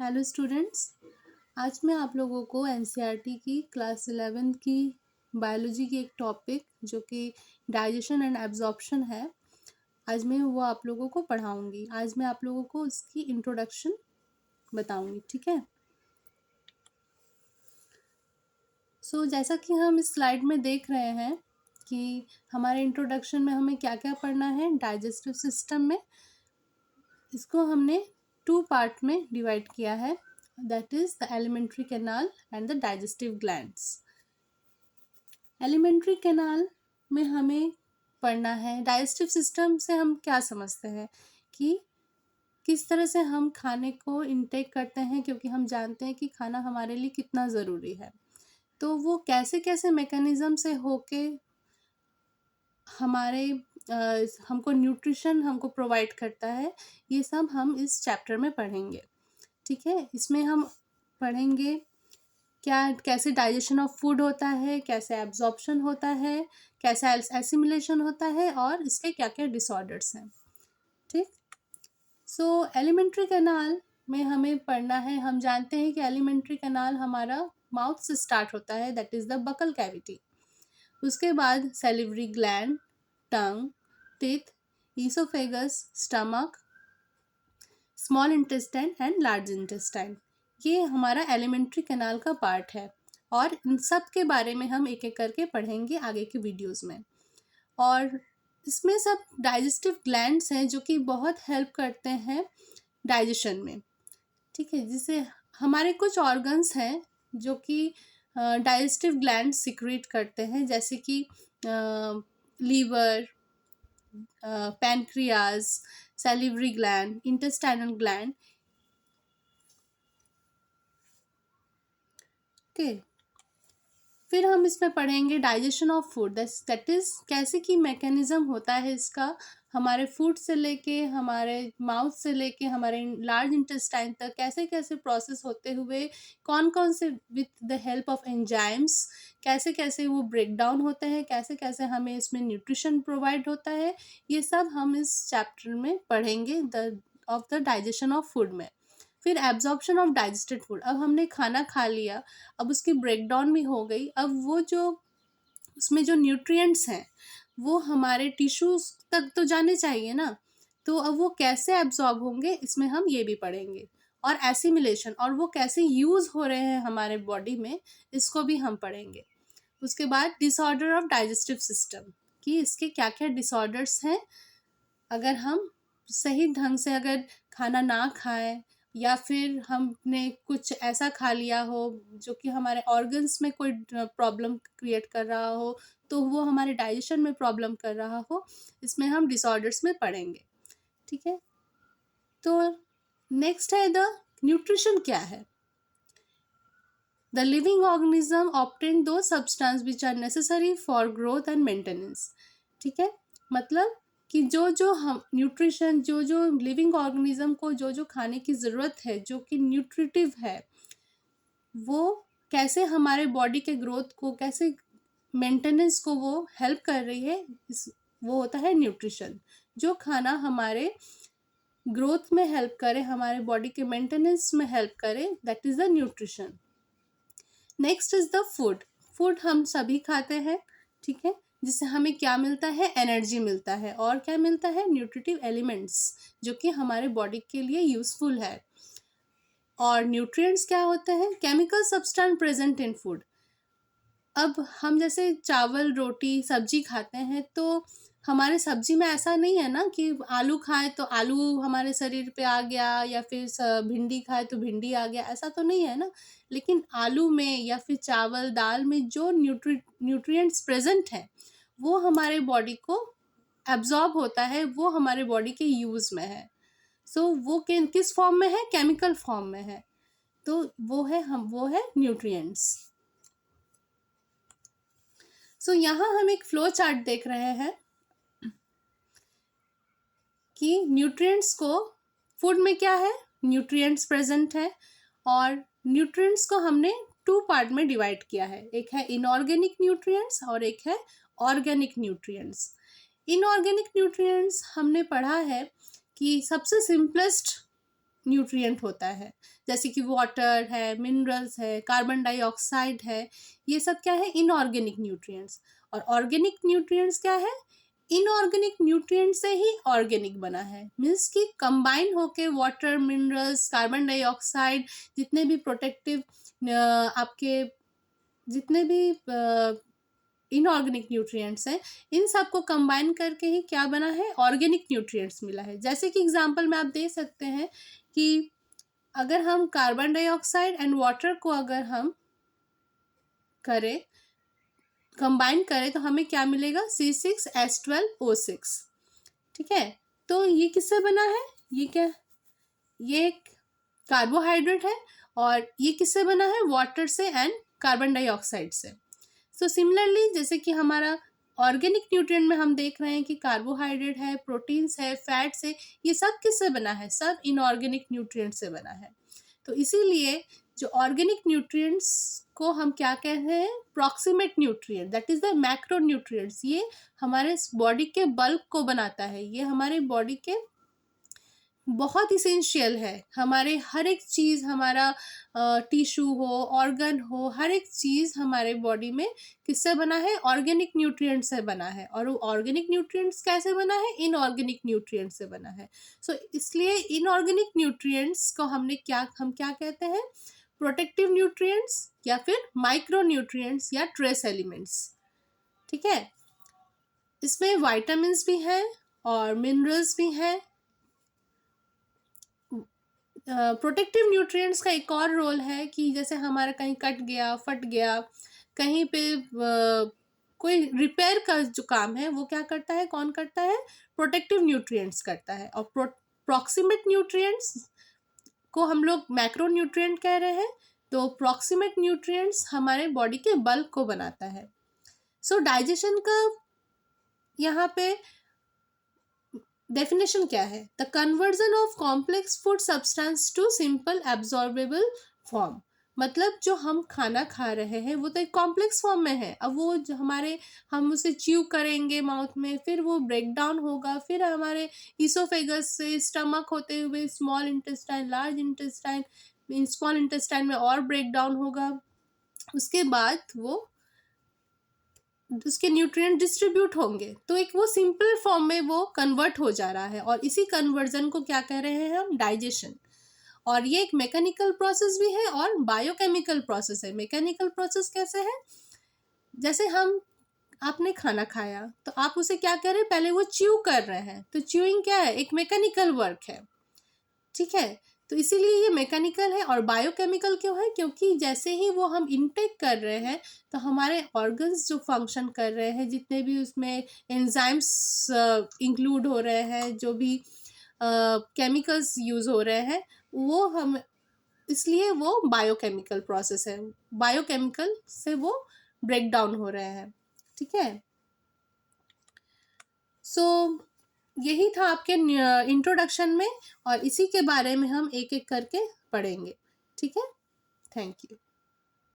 Hello students. आज मैं आप लोगों को एनसीईआरटी की क्लास 11 की बायोलॉजी की एक टॉपिक जो कि डाइजेशन एंड एब्जॉर्प्शन है, आज मैं वो आप लोगों को पढ़ाऊंगी। आज मैं आप लोगों को उसकी इंट्रोडक्शन बताऊंगी, ठीक है। जैसा कि हम इस स्लाइड में देख रहे हैं कि हमारे इंट्रोडक्शन में हमें क्या क्या पढ़ना है डाइजेस्टिव सिस्टम में। इसको हमने 2 पार्ट में डिवाइड किया है, that is the alimentary canal and the digestive glands. Alimentary canal में हमें पढ़ना है डाइजेस्टिव सिस्टम से हम क्या समझते हैं कि किस तरह से हम खाने को इनटेक करते हैं, क्योंकि हम जानते हैं कि खाना हमारे लिए कितना ज़रूरी है। तो वो कैसे कैसे मैकेनिज्म से होके हमारे हमको न्यूट्रिशन हमको प्रोवाइड करता है, ये सब हम इस चैप्टर में पढ़ेंगे, ठीक है। इसमें हम पढ़ेंगे क्या कैसे डाइजेशन ऑफ फूड होता है, कैसे एब्जॉर्प्शन होता है, कैसे एसिमिलेशन होता है और इसके क्या क्या डिसऑर्डर्स हैं, ठीक। एलिमेंट्री कैनाल में हमें पढ़ना है। हम जानते हैं कि एलिमेंट्री कैनाल हमारा माउथ से स्टार्ट होता है, that is the buccal cavity. उसके बाद salivary gland, tongue, teeth, oesophagus, stomach, small intestine and large intestine, ये हमारा एलिमेंट्री कैनाल का पार्ट है। और इन सब के बारे में हम एक एक करके पढ़ेंगे आगे के वीडियोस में। और इसमें सब डाइजेस्टिव ग्लैंड्स हैं जो कि बहुत हेल्प करते हैं डाइजेशन में, ठीक है। जिससे हमारे कुछ ऑर्गन्स हैं जो कि डाइजेस्टिव ग्लैंड सिक्रीट करते हैं, जैसे कि liver, pancreas, salivary gland, intestinal gland, okay. फिर हम इसमें पढ़ेंगे digestion of food, that is कैसे की मैकेनिज्म होता है इसका, हमारे फूड से लेके हमारे माउथ से लेके हमारे लार्ज इंटेस्टाइन तक कैसे कैसे प्रोसेस होते हुए कौन कौन से with the help of enzymes कैसे कैसे वो ब्रेक डाउन होते हैं, कैसे कैसे हमें इसमें न्यूट्रिशन प्रोवाइड होता है, ये सब हम इस चैप्टर में पढ़ेंगे of the digestion of food में। फिर एब्जॉर्प्शन ऑफ डाइजेस्टेड फूड, अब हमने खाना खा लिया, अब उसकी ब्रेकडाउन भी हो गई, अब वो जो उसमें जो न्यूट्रिएंट्स हैं वो हमारे टिश्यूज तक तो जाने चाहिए ना, तो अब वो कैसे एब्जॉर्ब होंगे इसमें हम ये भी पढ़ेंगे। और एसिमिलेशन, और वो कैसे यूज हो रहे हैं हमारे बॉडी में, इसको भी हम पढ़ेंगे। उसके बाद डिसऑर्डर ऑफ डाइजेस्टिव सिस्टम, कि इसके क्या क्या डिसऑर्डर्स हैं अगर हम सही ढंग से अगर खाना ना खाएं, या फिर हमने कुछ ऐसा खा लिया हो जो कि हमारे ऑर्गन्स में कोई प्रॉब्लम क्रिएट कर रहा हो, तो वो हमारे डाइजेशन में प्रॉब्लम कर रहा हो, इसमें हम डिसऑर्डर्स में पढ़ेंगे, ठीक है। तो नेक्स्ट है द न्यूट्रिशन क्या है। द लिविंग ऑर्गेनिज्म ऑब्टेन दो substance which are necessary for growth and maintenance, ठीक है। मतलब कि जो जो हम न्यूट्रिशन, जो जो लिविंग ऑर्गेनिज्म को जो जो खाने की ज़रूरत है, जो कि न्यूट्रिटिव है, वो कैसे हमारे बॉडी के ग्रोथ को, कैसे मेंटेनेंस को वो हेल्प कर रही है, वो होता है न्यूट्रिशन। जो खाना हमारे ग्रोथ में हेल्प करे, हमारे बॉडी के मेंटेनेंस में हेल्प करे, that is the nutrition. Next is the food. Food हम सभी खाते हैं, ठीक है, जिससे हमें क्या मिलता है, एनर्जी मिलता है, और क्या मिलता है, न्यूट्रिटिव एलिमेंट्स जो कि हमारे बॉडी के लिए यूजफुल है। और न्यूट्रिएंट्स क्या होते हैं, chemical substance present in food. अब हम जैसे चावल, रोटी, सब्जी खाते हैं, तो हमारे सब्जी में ऐसा नहीं है ना कि आलू खाएं तो आलू हमारे शरीर पे आ गया, या फिर भिंडी खाए तो भिंडी आ गया, ऐसा तो नहीं है ना। लेकिन आलू में या फिर चावल, दाल में जो न्यूट्रिएंट्स प्रेजेंट हैं वो हमारे बॉडी को एब्जॉर्ब होता है, वो हमारे बॉडी के यूज में है। वो किस फॉर्म में है, केमिकल फॉर्म में है, तो वो है न्यूट्रिएंट्स। यहाँ हम एक फ्लो चार्ट देख रहे हैं कि न्यूट्रिएंट्स को, फूड में क्या है, न्यूट्रिएंट्स प्रेजेंट है, और न्यूट्रिएंट्स को हमने 2 पार्ट में डिवाइड किया है, एक है इनऑर्गेनिक न्यूट्रिएंट्स और एक है ऑर्गेनिक न्यूट्रिएंट्स। इनऑर्गेनिक न्यूट्रिएंट्स हमने पढ़ा है कि सबसे सिंपलेस्ट न्यूट्रिएंट होता है, जैसे कि वाटर है, मिनरल्स है, कार्बन डाइऑक्साइड है, ये सब क्या है, इनऑर्गेनिक न्यूट्रिएंट्स। और ऑर्गेनिक न्यूट्रिएंट्स क्या है, इनऑर्गेनिक न्यूट्रिएंट से ही ऑर्गेनिक बना है, मीन्स कि कंबाइन होके वाटर, मिनरल्स, कार्बन डाइऑक्साइड, जितने भी प्रोटेक्टिव आपके जितने भी इनऑर्गेनिक न्यूट्रिएंट्स हैं, इन सबको कंबाइन करके ही क्या बना है, ऑर्गेनिक न्यूट्रिएंट्स मिला है। जैसे कि एग्जांपल में आप दे सकते हैं कि अगर हम कार्बन डाइऑक्साइड एंड वाटर को अगर हम करें, कंबाइन करें, तो हमें क्या मिलेगा, C6H12O6। ठीक है, तो ये किससे बना है, ये क्या, ये एक कार्बोहाइड्रेट है, और ये किससे बना है, वाटर से एंड कार्बन डाइऑक्साइड से। सो सिमिलरली जैसे कि हमारा ऑर्गेनिक न्यूट्रिएंट में हम देख रहे हैं कि कार्बोहाइड्रेट है, प्रोटीन्स है, फैट्स है, ये सब किससे बना है, सब इनऑर्गेनिक न्यूट्रिएंट से बना है। तो इसीलिए जो ऑर्गेनिक न्यूट्रिएंट्स को हम क्या कहते हैं, proximate nutrient, that is the macro nutrients. ये हमारे बॉडी के बल्क को बनाता है, ये हमारे बॉडी के बहुत इसेंशियल है। हमारे हर एक चीज़, हमारा टिश्यू हो, ऑर्गन हो, हर एक चीज़ हमारे बॉडी में किससे बना है, ऑर्गेनिक न्यूट्रिएंट से बना है। और वो ऑर्गेनिक न्यूट्रिएंट्स कैसे बना है, इनऑर्गेनिक न्यूट्रिएंट से बना है। सो इसलिए इनऑर्गेनिक न्यूट्रिएंट्स को हम क्या कहते हैं, प्रोटेक्टिव न्यूट्रिएंट्स या फिर माइक्रो न्यूट्रिएंट्स या ट्रेस एलिमेंट्स। ठीक है, इसमें वाइटामिन्स भी हैं और मिनरल्स भी हैं। प्रोटेक्टिव न्यूट्रिएंट्स का एक और रोल है कि जैसे हमारा कहीं कट गया, फट गया, कहीं पे कोई रिपेयर का जो काम है वो क्या करता है, कौन करता है, प्रोटेक्टिव न्यूट्रिएंट्स करता है। और प्रॉक्सिमेट न्यूट्रिएंट्स को हम लोग मैक्रो न्यूट्रिएंट कह रहे हैं। तो प्रॉक्सिमेट न्यूट्रिएंट्स हमारे बॉडी के बल्क को बनाता है। सो डाइजेशन का यहाँ पे डेफिनेशन क्या है, the conversion of complex food substance to simple absorbable form. मतलब जो हम खाना खा रहे हैं वो तो एक कॉम्प्लेक्स फॉर्म में है। अब वो जो हम उसे च्यू करेंगे माउथ में, फिर वो ब्रेक डाउन होगा, फिर हमारे ईसोफेगस से स्टमक होते हुए small intestine, large intestine, small intestine में और ब्रेक डाउन होगा। उसके बाद वो उसके न्यूट्रिएंट डिस्ट्रीब्यूट होंगे, तो एक वो सिंपल फॉर्म में वो कन्वर्ट हो जा रहा है। और इसी कन्वर्जन को क्या कह रहे हैं हम, डाइजेशन। और ये एक मैकेनिकल प्रोसेस भी है और बायोकेमिकल प्रोसेस है। मैकेनिकल प्रोसेस कैसे है, जैसे आपने खाना खाया तो आप उसे क्या कर रहे हैं, पहले वो च्यू कर रहे हैं, तो च्यूइंग क्या है, एक मैकेनिकल वर्क है। ठीक है, तो इसीलिए ये मैकेनिकल है। और बायोकेमिकल क्यों है, क्योंकि जैसे ही वो हम इनटेक कर रहे हैं तो हमारे ऑर्गन्स जो फंक्शन कर रहे हैं, जितने भी उसमें एंजाइम्स इंक्लूड हो रहे हैं, जो भी केमिकल्स यूज़ हो रहे हैं, वो हम इसलिए वो बायोकेमिकल प्रोसेस है, बायोकेमिकल से वो ब्रेक डाउन हो रहे हैं। ठीक है, सो यही था आपके इंट्रोडक्शन में, और इसी के बारे में हम एक एक करके पढ़ेंगे। ठीक है, थैंक यू।